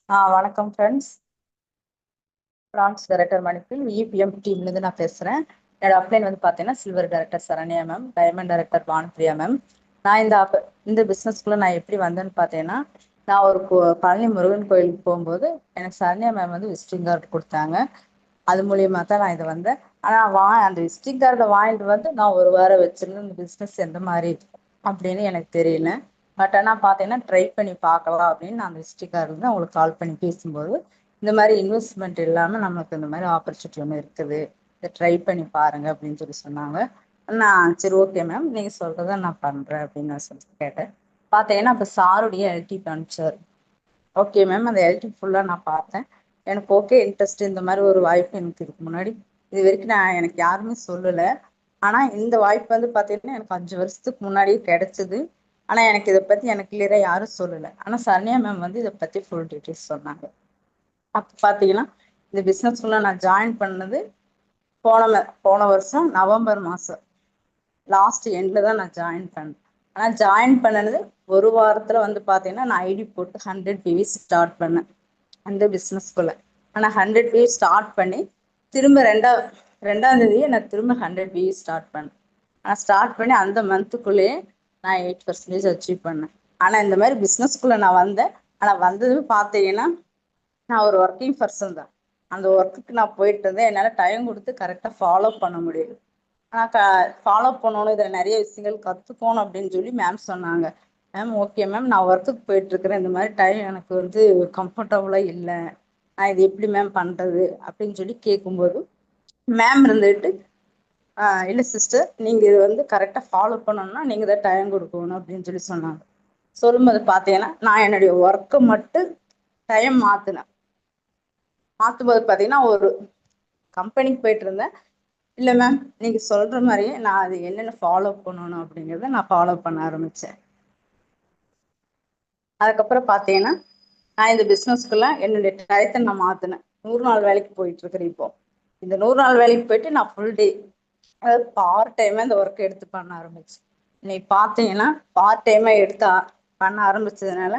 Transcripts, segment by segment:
வணக்கம் friends. France director மணிப்பில் EPM டீம்லேருந்து நான் பேசுகிறேன். என்னோட அப்ளைன் வந்து பார்த்தீங்கன்னா silver director Saranya ma'am, diamond director Bhanupriya ma'am. நான் இந்த பிஸ்னஸ்க்குள்ளே நான் எப்படி வந்தேன்னு பார்த்தீங்கன்னா, நான் ஒரு பழனி முருகன் கோயிலுக்கு போகும்போது எனக்கு சரண்யா மேம் வந்து விசிட்டிங் கார்டு கொடுத்தாங்க. அது மூலியமாக தான் நான் இது வந்தேன். ஆனால் அந்த விசிட்டிங் கார்டை வாங்கிட்டு வந்து நான் ஒரு வாரம் வச்சிருந்து இந்த பிஸ்னஸ் எந்த மாதிரி அப்படின்னு எனக்கு தெரியல. பட் ஆனால் பார்த்தீங்கன்னா ட்ரை பண்ணி பார்க்கலாம் அப்படின்னு நான் அந்த விசிட்டிங் கார்டு வந்து அவங்களுக்கு கால் பண்ணி பேசும்போது, இந்த மாதிரி இன்வெஸ்ட்மெண்ட் இல்லாமல் நமக்கு இந்த மாதிரி ஆப்பர்ச்சுனிட்டி ஒன்று இருக்குது, இதை ட்ரை பண்ணி பாருங்க அப்படின்னு சொல்லி சொன்னாங்க. நான் சரி ஓகே மேம், நீங்கள் சொல்கிறத நான் பண்ணுறேன் அப்படின்னு நான் சொல்லி கேட்டேன். பார்த்தீங்கன்னா இப்போ சாருடைய எல்டிபி அனுப்பிச்சார். ஓகே மேம், அந்த எல்டி ஃபுல்லாக நான் பார்த்தேன். எனக்கு ஓகே இன்ட்ரெஸ்ட், இந்த மாதிரி ஒரு வாய்ப்பு எனக்கு இதுக்கு முன்னாடி இது வரைக்கும் எனக்கு யாருமே சொல்லலை. ஆனால் இந்த வாய்ப்பு வந்து பார்த்தீங்கன்னா எனக்கு 5 வருஷத்துக்கு முன்னாடியே கிடைச்சிது. ஆனால் எனக்கு இதை பற்றி எனக்கு கிளியராக யாரும் சொல்லலை. ஆனால் சரண்யா மேம் வந்து இதை பற்றி ஃபுல் டீட்டெயில்ஸ் சொன்னாங்க. அப்போ பார்த்தீங்கன்னா இந்த பிஸ்னஸ்க்குள்ளே நான் ஜாயின் பண்ணது போன வருஷம் நவம்பர் மாதம் லாஸ்ட் எண்டில் தான் நான் ஜாயின் பண்ணேன். ஆனால் ஜாயின் பண்ணது ஒரு வாரத்தில் வந்து பார்த்தீங்கன்னா நான் ஐடி போட்டு 100 PVs ஸ்டார்ட் பண்ணேன் அந்த பிஸ்னஸ்க்குள்ளே. ஆனால் 100 PVs ஸ்டார்ட் பண்ணி திரும்ப ரெண்டாம் தேதியே நான் திரும்ப 100 PVs ஸ்டார்ட் பண்ணேன். ஆனால் ஸ்டார்ட் பண்ணி அந்த மந்த்துக்குள்ளேயே நான் 8% அச்சீவ் பண்ணேன். ஆனால் இந்த மாதிரி பிஸ்னஸ்க்குள்ளே நான் வந்தேன். ஆனால் வந்தது பார்த்தீங்கன்னா நான் ஒரு ஒர்க்கிங் பர்சன் தான். அந்த ஒர்க்குக்கு நான் போயிட்டு இருந்தேன். என்னால் டைம் கொடுத்து கரெக்டாக ஃபாலோ பண்ண முடியல. ஆனால் ஃபாலோ பண்ணணும், இதில் நிறைய விஷயங்கள் கற்றுக்கணும் அப்படின்னு சொல்லி மேம் சொன்னாங்க. மேம் ஓகே மேம், நான் ஒர்க்குக்கு போயிட்டுருக்கிறேன், இந்த மாதிரி டைம் எனக்கு வந்து கம்ஃபர்டபுளாக இல்லை, நான் இது எப்படி மேம் பண்ணுறது அப்படின்னு சொல்லி கேட்கும்போது மேம் இருந்துட்டு இல்லை சிஸ்டர், நீங்கள் இது வந்து கரெக்டாக ஃபாலோ பண்ணணும்னா நீங்கள் தான் டைம் கொடுக்கணும் அப்படின்னு சொல்லி சொன்னாங்க. சொல்லும்போது பார்த்தீங்கன்னா நான் என்னுடைய ஒர்க்கை மட்டும் டைம் மாற்றும்போது பார்த்தீங்கன்னா ஒரு கம்பெனிக்கு போயிட்டு இருந்தேன். இல்லை மேம், நீங்கள் சொல்கிற மாதிரியே நான் அது என்னென்ன ஃபாலோ பண்ணணும் அப்படிங்கிறத நான் ஃபாலோ பண்ண ஆரம்பித்தேன். அதுக்கப்புறம் பார்த்தீங்கன்னா நான் இந்த பிஸ்னஸ்க்குள்ள என்னுடைய டயத்தை நான் மாற்றினேன். 100 நாள் வேலைக்கு போயிட்டுருக்கிறேன். இப்போ இந்த 100 நாள் வேலைக்கு போயிட்டு நான் ஃபுல் டே, அதாவது பார்ட் டைமாக இந்த ஒர்க்கை எடுத்து பண்ண ஆரம்பித்தேன். இன்னைக்கு பார்த்தீங்கன்னா பார்ட் டைமாக எடுத்து பண்ண ஆரம்பித்ததுனால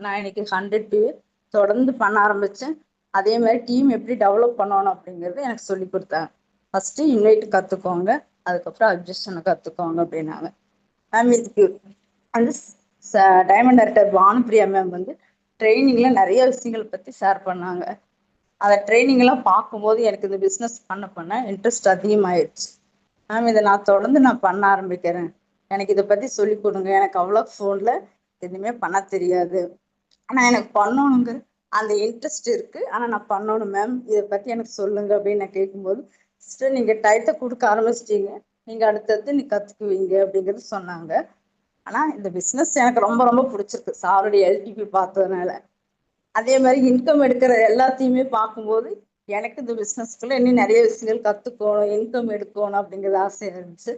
நான் இன்னைக்கு 100 PV தொடர்ந்து பண்ண ஆரம்பித்தேன். அதே மாதிரி டீம் எப்படி டெவலப் பண்ணணும் அப்படிங்கிறது எனக்கு சொல்லி கொடுத்தாங்க. ஃபஸ்ட்டு இன்வைட் கற்றுக்கோங்க, அதுக்கப்புறம் அப்ஜெக்ஷனை கற்றுக்கோங்க அப்படின்னாங்க. மேம் இதுக்கு வந்து டைமண்ட் டைரக்டர் பானுப்ரியா மேம் வந்து ட்ரைனிங்கில் நிறைய விஷயங்கள் பற்றி ஷேர் பண்ணாங்க. அந்த ட்ரைனிங்லாம் பார்க்கும்போது எனக்கு இந்த பிஸ்னஸ் பண்ண இன்ட்ரெஸ்ட் அதிகமாகிடுச்சு. மேம் இதை நான் தொடர்ந்து நான் பண்ண ஆரம்பிக்கிறேன், எனக்கு இதை பற்றி சொல்லி கொடுங்க, எனக்கு அவ்வளோ ஃபோனில் எதுவுமே பண்ண தெரியாது, ஆனால் எனக்கு பண்ணணுங்கிற அந்த இன்ட்ரெஸ்ட் இருக்குது, ஆனால் நான் பண்ணணும் மேம், இதை பற்றி எனக்கு சொல்லுங்க அப்படின்னு நான் கேட்கும்போது, சிஸ்டர் நீங்கள் டயத்தை கொடுக்க ஆரம்பிச்சிட்டீங்க, நீங்கள் அடுத்தடுத்து நீ கற்றுக்குவீங்க அப்படிங்கிறது சொன்னாங்க. ஆனால் இந்த பிஸ்னஸ் எனக்கு ரொம்ப ரொம்ப பிடிச்சிருக்கு சாருடைய எல்டிபி பார்த்ததுனால. அதே மாதிரி இன்கம் எடுக்கிற எல்லாத்தையுமே பார்க்கும்போது எனக்கு இந்த பிஸ்னஸ்க்குள்ள இன்னும் நிறைய விஷயங்கள் கற்றுக்கணும், இன்கம் எடுக்கணும் அப்படிங்கிறது ஆசையாக இருந்துச்சு.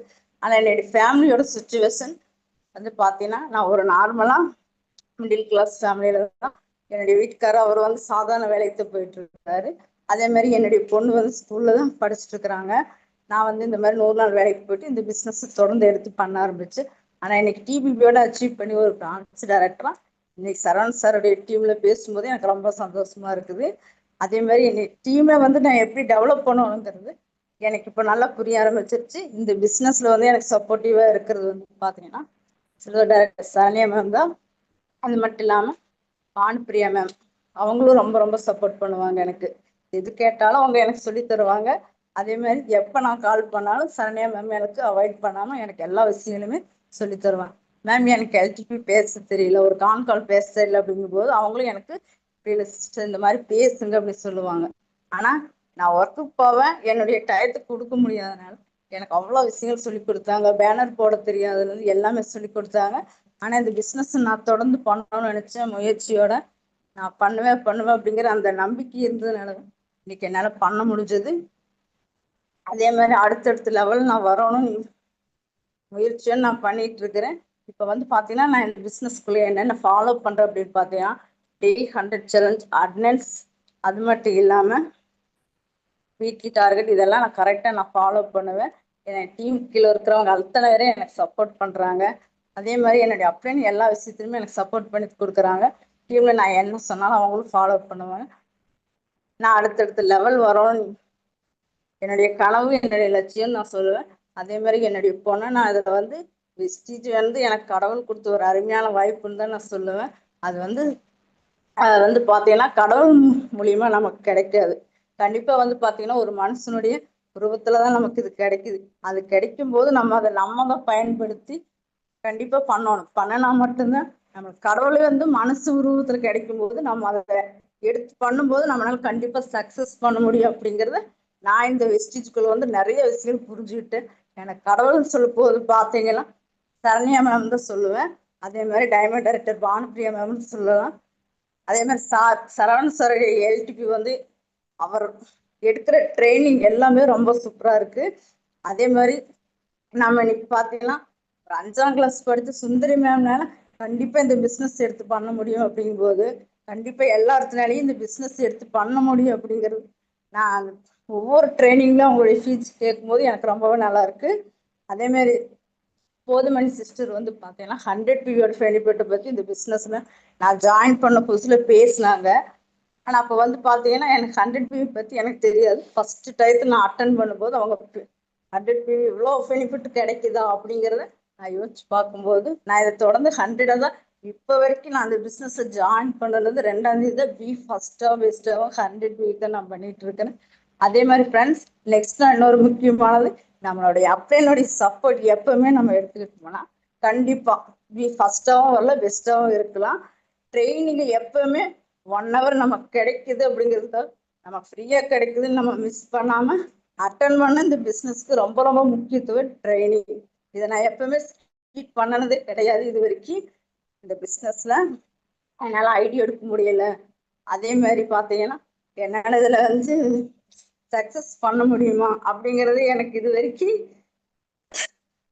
ஆனால் என்னுடைய ஃபேமிலியோட சுச்சுவேஷன் வந்து பார்த்தீங்கன்னா நான் ஒரு நார்மலாக மிடில் கிளாஸ் ஃபேமிலியில தான். என்னுடைய வீட்டுக்காரர் அவர் வந்து சாதாரண வேலைக்கு போயிட்டு இருக்காரு. அதே மாதிரி என்னுடைய பொண்ணு வந்து ஸ்கூல்ல தான் படிச்சுட்டு இருக்கிறாங்க. நான் வந்து இந்த மாதிரி 100 நாள் வேலைக்கு போயிட்டு இந்த பிஸ்னஸ் தொடர்ந்து எடுத்து பண்ண ஆரம்பிச்சு. ஆனால் இன்னைக்கு டிபிபியோட அச்சீவ் பண்ணி ஒரு பிரான்ச் டைரக்டரா இன்னைக்கு சரவண் சாருடைய டீம்ல பேசும்போது எனக்கு ரொம்ப சந்தோஷமா இருக்குது. அதே மாதிரி இன்னைக்கு டீமை வந்து நான் எப்படி டெவலப் பண்ணணுங்கிறது எனக்கு இப்போ நல்லா புரிய ஆரம்பிச்சிருச்சு. இந்த பிஸ்னஸ்ல வந்து எனக்கு சப்போர்ட்டிவா இருக்கிறது வந்து பார்த்தீங்கன்னா சில்வர் டைரக்டர் சானியா மேம் தான். அது மட்டும் இல்லாமல் பானுப்ரியா மேம் அவங்களும் ரொம்ப ரொம்ப சப்போர்ட் பண்ணுவாங்க. எனக்கு எது கேட்டாலும் அவங்க எனக்கு சொல்லி தருவாங்க. அதே மாதிரி எப்போ நான் கால் பண்ணாலும் சரண்யா மேம் எனக்கு அவாய்ட் பண்ணாமல் எனக்கு எல்லா விஷயங்களுமே சொல்லி தருவாங்க. மேம் எனக்கு எல்டிபி பேச தெரியல, ஒரு கால் பேச தெரியல அப்படிங்கும்போது அவங்களும் எனக்கு சிஸ்டர் இந்த மாதிரி பேசுங்க அப்படின்னு சொல்லுவாங்க. ஆனால் நான் ஒர்க்குக்கு போவேன், என்னுடைய டயத்துக்கு கொடுக்க முடியாதனால எனக்கு அவ்வளோ விஷயங்கள் சொல்லி கொடுத்தாங்க. பேனர் போட தெரியாதுலேருந்து எல்லாமே சொல்லி கொடுத்தாங்க. ஆனால் இந்த பிஸ்னஸ் நான் தொடர்ந்து பண்ணணும்னு நினச்ச முயற்சியோட நான் பண்ணுவேன் அப்படிங்கிற அந்த நம்பிக்கை இருந்ததுனால இன்னைக்கு என்னால் பண்ண முடிஞ்சது. அதே மாதிரி அடுத்தடுத்த லெவல் நான் வரணும் முயற்சியை நான் பண்ணிட்டு இருக்கிறேன். இப்போ வந்து பார்த்தீங்கன்னா நான் இந்த பிஸ்னஸ்க்குள்ளே என்னென்ன ஃபாலோ பண்ணுறேன் அப்படின்னு பார்த்தீங்கன்னா டெய்லி 100 சேலஞ்ச், அட்டனன்ஸ், அது மட்டும் இல்லாமல் வீக்லி டார்கெட், இதெல்லாம் நான் கரெக்டாக நான் ஃபாலோ பண்ணுவேன். என் டீம் கீழே இருக்கிறவங்க அத்தனை பேரையும் எனக்கு சப்போர்ட் பண்ணுறாங்க. அதே மாதிரி என்னுடைய அப்ளைன் எல்லா விஷயத்துலையுமே எனக்கு சப்போர்ட் பண்ணி கொடுக்குறாங்க. டீம்ல நான் என்ன சொன்னாலும் அவங்களும் ஃபாலோ பண்ணுவேன். நான் அடுத்தடுத்த லெவல் வரோம். என்னுடைய கனவு என்னுடைய லட்சியம் நான் சொல்லுவேன். அதே மாதிரி என்னுடைய பொண்ணை நான் இதில் வந்து விஸ்டிஜ் வந்து எனக்கு கடவுள் கொடுத்த ஒரு அருமையான வாய்ப்புன்னு தான் நான் சொல்லுவேன். அது வந்து பார்த்தீங்கன்னா கடவுள் மூலியமா நமக்கு கிடைக்காது. கண்டிப்பா வந்து பார்த்தீங்கன்னா ஒரு மனுஷனுடைய உருவத்துல தான் நமக்கு இது கிடைக்குது. அது கிடைக்கும் போது நம்ம அதை தான் பயன்படுத்தி கண்டிப்பா பண்ணணும். பண்ணனா மட்டும்தான் நம்ம கடவுளே வந்து மனசு உருவத்துல கிடைக்கும் போது நம்ம அதை எடுத்து பண்ணும்போது நம்மளால கண்டிப்பா சக்சஸ் பண்ண முடியும் அப்படிங்கிறத நான் இந்த வெஸ்டிஜ்குள்ள வந்து நிறைய விஷயங்கள் புரிஞ்சுக்கிட்டேன். எனக்கு கடவுள்னு சொல்லும் போது பார்த்தீங்கன்னா சரண்யா மேம் தான் சொல்லுவேன். அதே மாதிரி டைமண்ட் டைரக்டர் பானுப்பிரியா மேம்னு சொல்லலாம். அதே மாதிரி சரவணன் சார் எல்டிபி வந்து அவர் எடுக்கிற ட்ரைனிங் எல்லாமே ரொம்ப சூப்பரா இருக்கு. அதே மாதிரி நம்ம இன்னைக்கு பார்த்தீங்கன்னா ஒரு 5ஆம் கிளாஸ் படித்த சுந்தரி மேம்னால கண்டிப்பா இந்த பிஸ்னஸ் எடுத்து பண்ண முடியும் அப்படிங்கும்போது கண்டிப்பா எல்லாத்துனாலையும் இந்த பிஸ்னஸ் எடுத்து பண்ண முடியும் அப்படிங்கிறது நான் ஒவ்வொரு ட்ரைனிங்ல உங்களுடைய ஃபீஸ் கேட்கும்போது எனக்கு ரொம்பவே நல்லா இருக்கு. அதே மாதிரி போதுமணி சிஸ்டர் வந்து பார்த்தீங்கன்னா 100 பீரியட் பெனிஃபிட்டை பற்றி இந்த பிஸ்னஸ்ல நான் ஜாயின் பண்ண புதுசில் பேசினாங்க. ஆனால் அப்போ வந்து பார்த்தீங்கன்னா எனக்கு 100 பீரியட் பற்றி எனக்கு தெரியாது. ஃபர்ஸ்ட் டயத்தில் நான் அட்டன் பண்ணும்போது அவங்க 100 பீரியட் இவ்வளோ பெனிஃபிட் கிடைக்குதா அப்படிங்கிறத நான் யோசிச்சு பார்க்கும்போது நான் இதை தொடர்ந்து 100 தான் இப்போ வரைக்கும் நான் அந்த பிஸ்னஸை ஜாயின் பண்ணதுலேருந்து 2ஆம் தேதி தான் ஃபர்ஸ்டாகவும் பெஸ்ட்டாகவும் 100 பீரியட் தான் நான் பண்ணிட்டு இருக்கேன். அதே மாதிரி ஃப்ரெண்ட்ஸ் நெக்ஸ்ட் நான் இன்னொரு முக்கியமானது நம்மளுடைய அப்ளைனுடைய சப்போர்ட் எப்பவுமே நம்ம எடுத்துக்கிட்டு போனா கண்டிப்பா ஃபர்ஸ்டாகவும் வரல பெஸ்டாகவும் இருக்கலாம். ட்ரைனிங் எப்பவுமே 1 hour நமக்கு கிடைக்குது அப்படிங்கிறது நமக்கு ஃப்ரீயா கிடைக்குதுன்னு நம்ம மிஸ் பண்ணாம அட்டன் பண்ண இந்த பிஸ்னஸ்க்கு ரொம்ப ரொம்ப முக்கியத்துவம் ட்ரைனிங். இதை நான் எப்பவுமே ஸ்கிப் பண்ணனதே கிடையாது இது வரைக்கும் இந்த பிஸ்னஸ்ல. அதனால ஐடியா எடுக்க முடியல. அதே மாதிரி பார்த்தீங்கன்னா என்னால் இதுல வந்து சக்சஸ் பண்ண முடியுமா அப்படிங்கிறது எனக்கு இது வரைக்கும்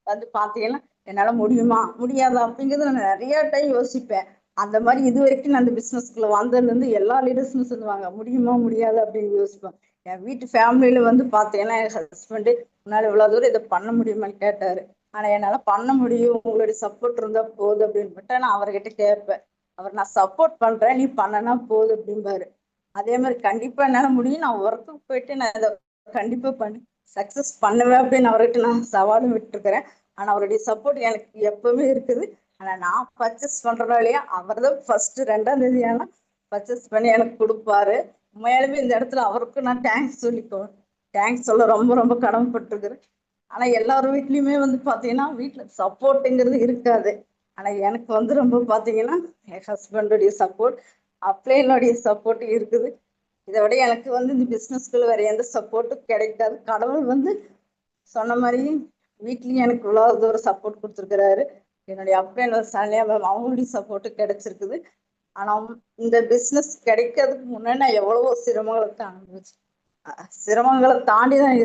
வந்து பார்த்தீங்கன்னா என்னால முடியுமா முடியாதா அப்படிங்கிறது நான் நிறைய டைம் யோசிப்பேன். அந்த மாதிரி இது வரைக்கும் நான் அந்த பிஸ்னஸ்க்குள்ள வந்ததுலேருந்து எல்லா லீடர்ஸும் சொல்லுவாங்க முடியுமா முடியாது அப்படின்னு யோசிப்பேன். என் வீட்டு ஃபேமிலியில வந்து பார்த்தீங்கன்னா என் ஹஸ்பண்டு முன்னாடி இவ்வளோ தூரம் இதை பண்ண முடியுமான்னு கேட்டாரு. ஆனால் என்னால் பண்ண முடியும் உங்களுடைய சப்போர்ட் இருந்தால் போதும் அப்படின்னு மட்டும் நான் அவர்கிட்ட கேட்பேன். அவர் நான் சப்போர்ட் பண்ணுறேன் நீ பண்ணனா போதும் அப்படிம்பாரு. அதே மாதிரி கண்டிப்பாக என்னால் முடியும் நான் ஒர்க்குக்கு போயிட்டு நான் இதை கண்டிப்பாக பண்ணி சக்ஸஸ் பண்ணுவேன் அப்படின்னு அவர்கிட்ட நான் சவாலும் விட்டுருக்கிறேன். ஆனால் அவருடைய சப்போர்ட் எனக்கு எப்பவுமே இருக்குது. ஆனால் நான் பர்ச்சேஸ் பண்ணுறனாலேயே அவர் தான் ஃபர்ஸ்ட் 2ஆம் தேதி ஆனால் பர்ச்சேஸ் பண்ணி எனக்கு கொடுப்பாரு. உண்மையாலுமே இந்த இடத்துல அவருக்கு நான் தேங்க்ஸ் சொல்ல ரொம்ப ரொம்ப கடமைப்பட்டிருக்கிறேன். ஆனால் எல்லார் வீட்லேயுமே வந்து பார்த்தீங்கன்னா வீட்டில் சப்போர்ட்டுங்கிறது இருக்காது. ஆனால் எனக்கு வந்து ரொம்ப பார்த்தீங்கன்னா என் ஹஸ்பண்டுடைய சப்போர்ட் அப்ளைனுடைய சப்போர்ட் இருக்குது. இதை விட எனக்கு வந்து இந்த பிஸ்னஸ்க்குள்ள வேற எந்த சப்போர்ட்டும் கிடைக்காது. கடவுள் வந்து சொன்ன மாதிரி வீட்லயும் எனக்கு இவ்வளோ தூரம் சப்போர்ட் கொடுத்துருக்கிறாரு. என்னுடைய அப்ளைன் சரண்யா மேம் அவங்களுடைய சப்போர்ட்டு கிடைச்சிருக்குது. ஆனால் இந்த பிஸ்னஸ் கிடைக்கிறதுக்கு முன்னாடி நான் எவ்வளவோ சிரமங்களை அனுபவிச்சேன். சிரமங்களை தாண்டி தான்